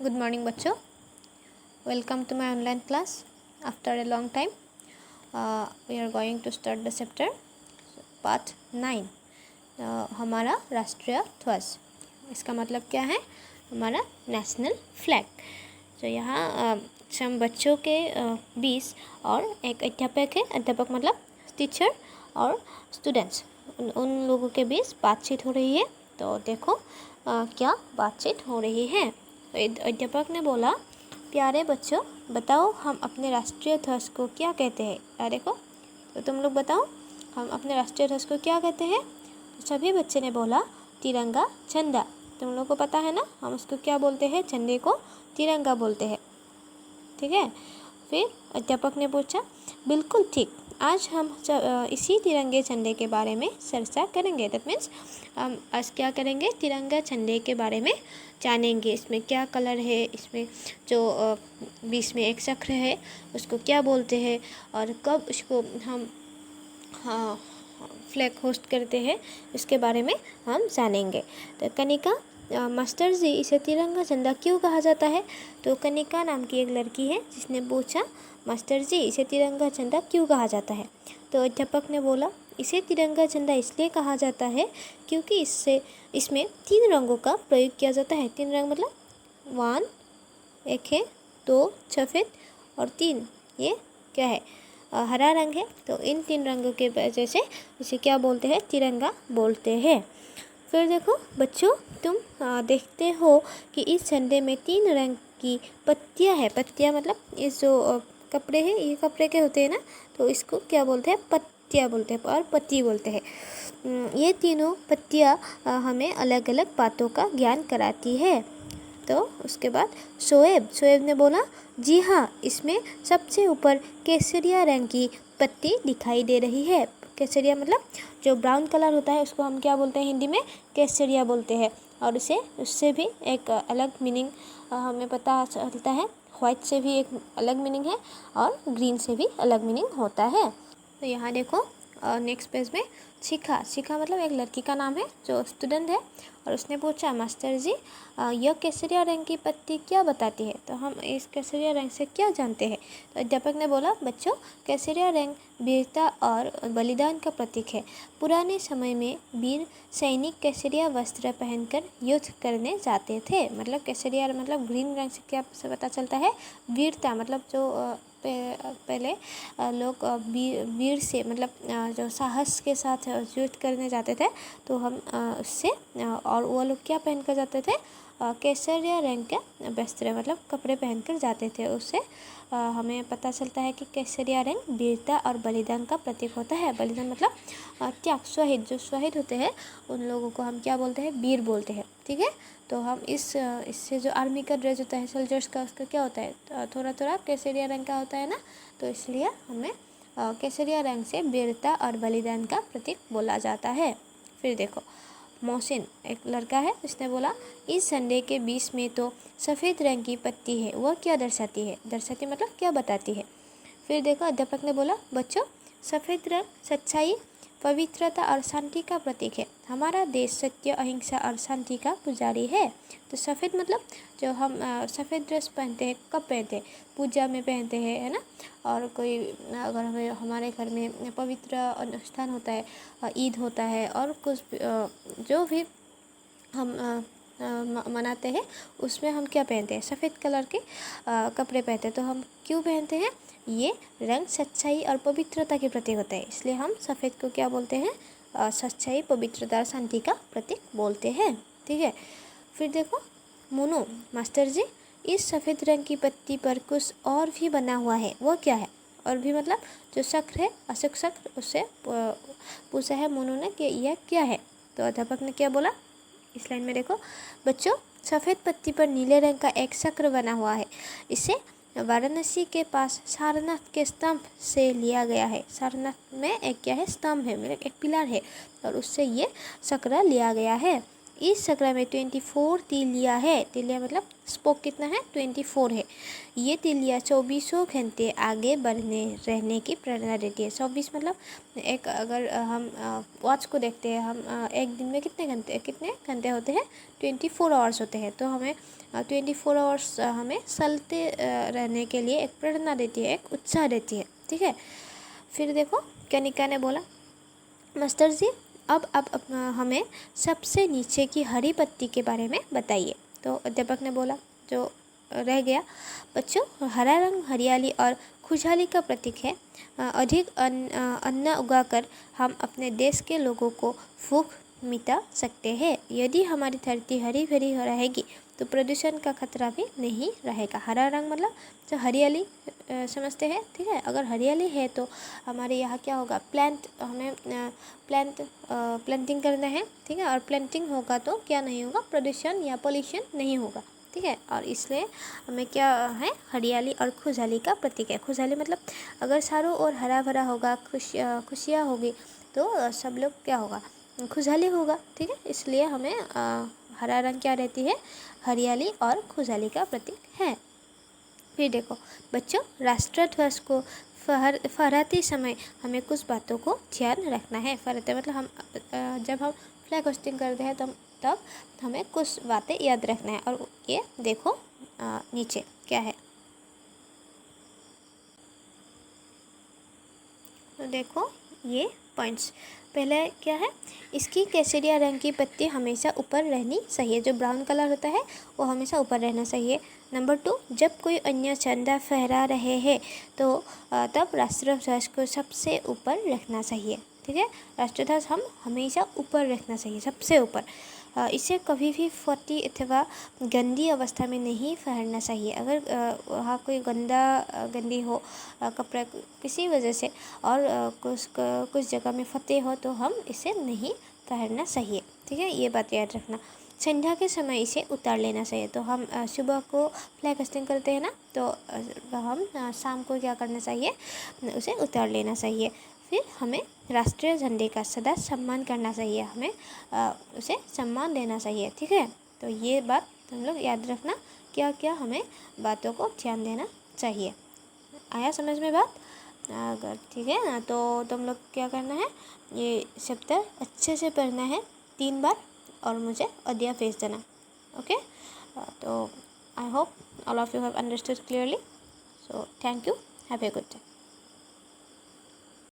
Good morning बच्चों. Welcome to my online class. After a long time, we are going to start the chapter part 9. हमारा राष्ट्रीय ध्वज. इसका मतलब क्या है? हमारा नेशनल फ्लैग. तो यहाँ हम बच्चों के 20 और एक अध्यापक है. अध्यापक मतलब टीचर और स्टूडेंट्स. उन लोगों के बीच बातचीत हो रही है. तो देखो क्या बातचीत हो रही है. अध्यापक ने बोला, प्यारे बच्चों, बताओ हम अपने राष्ट्रीय ध्वज को क्या कहते हैं. देखो, तो तुम लोग बताओ हम अपने राष्ट्रीय ध्वज को क्या कहते हैं. तो सभी बच्चे ने बोला, तिरंगा झंडा. तुम लोग को पता है ना, हम उसको क्या बोलते हैं? झंडे को तिरंगा बोलते हैं. ठीक है. फिर अध्यापक ने पूछा, बिल्कुल ठीक, आज हम इसी तिरंगे झंडे के बारे में चर्चा करेंगे. दैट मीन्स हम आज क्या करेंगे? तिरंगा झंडे के बारे में जानेंगे. इसमें क्या कलर है, इसमें जो बीच में एक चक्र है उसको क्या बोलते हैं, और कब उसको हम फ्लैग होस्ट करते हैं, इसके बारे में हम जानेंगे. तो कनिका, मास्टर जी, इसे तिरंगा झंडा क्यों कहा जाता है? तो कनिका नाम की एक लड़की है जिसने पूछा, मास्टर जी, इसे तिरंगा झंडा क्यों कहा जाता है? तो अध्यापक ने बोला, इसे तिरंगा झंडा इसलिए कहा जाता है क्योंकि इसमें 3 रंगों का प्रयोग किया जाता है. 3 रंग मतलब 1, एक है, 2 सफ़ेद और 3 ये क्या है? हरा रंग है. तो इन 3 रंगों के वजह से इसे क्या बोलते हैं? तिरंगा बोलते हैं. फिर देखो बच्चों, तुम देखते हो कि इस झंडे में 3 रंग की पत्तियां है. पत्तियां मतलब इस जो कपड़े हैं, ये कपड़े के होते हैं ना, तो इसको क्या बोलते हैं? पत्तियां बोलते हैं और पत्ती बोलते हैं. ये तीनों पत्तियां हमें अलग अलग बातों का ज्ञान कराती है. तो उसके बाद शोएब ने बोला, जी हाँ, इसमें सबसे ऊपर केसरिया रंग की पत्ती दिखाई दे रही है. केसरिया मतलब जो ब्राउन कलर होता है उसको हम क्या बोलते हैं? हिंदी में केसरिया बोलते हैं. और उससे भी एक अलग मीनिंग हमें पता चलता है. वाइट से भी एक अलग मीनिंग है और ग्रीन से भी अलग मीनिंग होता है. तो यहाँ देखो नेक्स्ट पेज में शिखा मतलब एक लड़की का नाम है जो स्टूडेंट है, और उसने पूछा, मास्टर जी, यह केसरिया रंग की पत्ती क्या बताती है? तो हम इस केसरिया रंग से क्या जानते हैं? तो अध्यापक ने बोला, बच्चों, केसरिया रंग वीरता और बलिदान का प्रतीक है. पुराने समय में वीर सैनिक केसरिया वस्त्र पहनकर युद्ध करने जाते थे. मतलब केसरिया मतलब ग्रीन रंग से क्या से पता चलता है? वीरता मतलब जो पहले लोग वीर से मतलब जो साहस के साथ युद्ध करने जाते थे, तो हम उससे और वो लोग क्या पहन कर जाते थे? केसरिया रंग के वस्त्र मतलब कपड़े पहनकर जाते थे. उससे हमें पता चलता है कि केसरिया रंग वीरता और बलिदान का प्रतीक होता है. बलिदान मतलब त्याग, शहीद. जो शहीद होते हैं उन लोगों को हम क्या बोलते हैं? वीर बोलते हैं. ठीक है. तो हम इससे जो आर्मी का ड्रेस होता है सोल्जर्स का, उसका क्या होता है? थोड़ा थोड़ा केसरिया रंग का होता है ना. तो इसलिए हमें केसरिया रंग से वीरता और बलिदान का प्रतीक बोला जाता है. फिर देखो, मोहसिन एक लड़का है, उसने बोला, इस झंडे के बीच में तो सफ़ेद रंग की पत्ती है, वह क्या दर्शाती है? दर्शाती मतलब क्या बताती है? फिर देखो अध्यापक ने बोला, बच्चों, सफ़ेद रंग सच्चाई, पवित्रता और शांति का प्रतीक है. हमारा देश सत्य, अहिंसा और शांति का पुजारी है. तो सफ़ेद मतलब जो हम सफ़ेद ड्रेस पहनते हैं, कब पहनते हैं? पूजा में पहनते हैं, है ना. और कोई अगर हमारे घर में पवित्र अनुष्ठान होता है, ईद होता है, और कुछ जो भी हम मनाते हैं, उसमें हम क्या पहनते हैं? सफ़ेद कलर के कपड़े पहनते हैं. तो हम क्यों पहनते हैं? ये रंग सच्चाई और पवित्रता के प्रतीक होता है, इसलिए हम सफ़ेद को क्या बोलते हैं? सच्चाई, पवित्रता और शांति का प्रतीक बोलते हैं. ठीक है. फिर देखो, मोनू, मास्टर जी, इस सफ़ेद रंग की पत्ती पर कुछ और भी बना हुआ है, वो क्या है? और भी मतलब जो चक्र है, अशोक चक्र, उससे पूछा है मोनू ने कि यह क्या है. तो अध्यापक ने क्या बोला? इस लाइन में देखो, बच्चों, सफ़ेद पत्ती पर नीले रंग का एक चक्र बना हुआ है. इसे वाराणसी के पास सारनाथ के स्तंभ से लिया गया है. सारनाथ में एक क्या है? स्तंभ है, मतलब एक पिलर है, और उससे ये चक्र लिया गया है. इस चक्र में 24 तीलियां है। तीलियां मतलब स्पोक कितना है, 24 है। ये तीलियां 24 घंटे आगे बढ़ने रहने की प्रेरणा देती है। 24 मतलब एक, अगर हम वॉच को देखते हैं, हम एक दिन में कितने घंटे होते हैं, 24 आवर्स होते हैं। तो हमें 24 आवर्स हमें चलते रहने के लिए एक प्रेरणा देती है, एक उत्साह देती है। ठीक है। फिर देखो कनिका ने बोला, मास्टर जी अब हमें सबसे नीचे की हरी पत्ती के बारे में बताइए। तो अध्यापक ने बोला, जो रह गया, बच्चों हरा रंग हरियाली और खुशहाली का प्रतीक है। अधिक अन्न उगाकर हम अपने देश के लोगों को भूख मिटा सकते हैं। यदि हमारी धरती हरी भरी रहेगी तो प्रदूषण का खतरा भी नहीं रहेगा। हरा रंग मतलब जो हरियाली समझते हैं। ठीक है। अगर हरियाली है तो हमारे यहाँ क्या होगा, हमें प्लांटिंग करना है। ठीक है। और प्लांटिंग होगा तो क्या नहीं होगा, प्रदूषण या पोल्यूशन नहीं होगा। ठीक है। और इसलिए हमें क्या है, हरियाली और खुशहाली का प्रतीक है। खुशहाली मतलब अगर चारों ओर हरा भरा होगा, खुशियाँ होगी, तो सब लोग क्या होगा, खुशहाली होगा। ठीक है। इसलिए हमें हरा रंग क्या रहती है, हरियाली और खुशहाली का प्रतीक है। फिर देखो बच्चों, राष्ट्रध्वज को फहराते समय हमें कुछ बातों को ध्यान रखना है। फहराते मतलब हम जब हम फ्लैग होस्टिंग करते हैं तब हमें कुछ बातें याद रखना है। और ये देखो नीचे क्या है, तो देखो ये पॉइंट्स। पहले क्या है, इसकी केसरिया रंग की पत्ती हमेशा ऊपर रहनी चाहिए। जो ब्राउन कलर होता है वो हमेशा ऊपर रहना चाहिए। नंबर 2, जब कोई अन्य झंडा फहरा रहे हैं तो तब राष्ट्रध्वज को सबसे ऊपर रखना चाहिए। ठीक है। राष्ट्रध्वज हम हमेशा ऊपर रखना चाहिए, सबसे ऊपर। इसे कभी भी फटी अथवा गंदी अवस्था में नहीं फहरना चाहिए। अगर वहाँ कोई गंदी हो कपड़ा किसी वजह से, और कुछ जगह में फटे हो, तो हम इसे नहीं फहरना चाहिए। ठीक है। ये बात याद रखना। संध्या के समय इसे उतार लेना चाहिए। तो हम सुबह को फ्लैग होस्टिंग करते हैं ना, तो हम शाम को क्या करना चाहिए, उसे उतार लेना चाहिए। फिर हमें राष्ट्रीय झंडे का सदा सम्मान करना चाहिए। हमें उसे सम्मान देना चाहिए। ठीक है। तो ये बात तुम लोग याद रखना, क्या क्या हमें बातों को ध्यान देना चाहिए। आया समझ में बात? अगर ठीक है ना, तो तुम लोग क्या करना है, ये चैप्टर अच्छे से पढ़ना है 3 बार, और मुझे ऑडियो भेज देना। ओके। तो I hope all of you have understood clearly. So thank you, have a good day.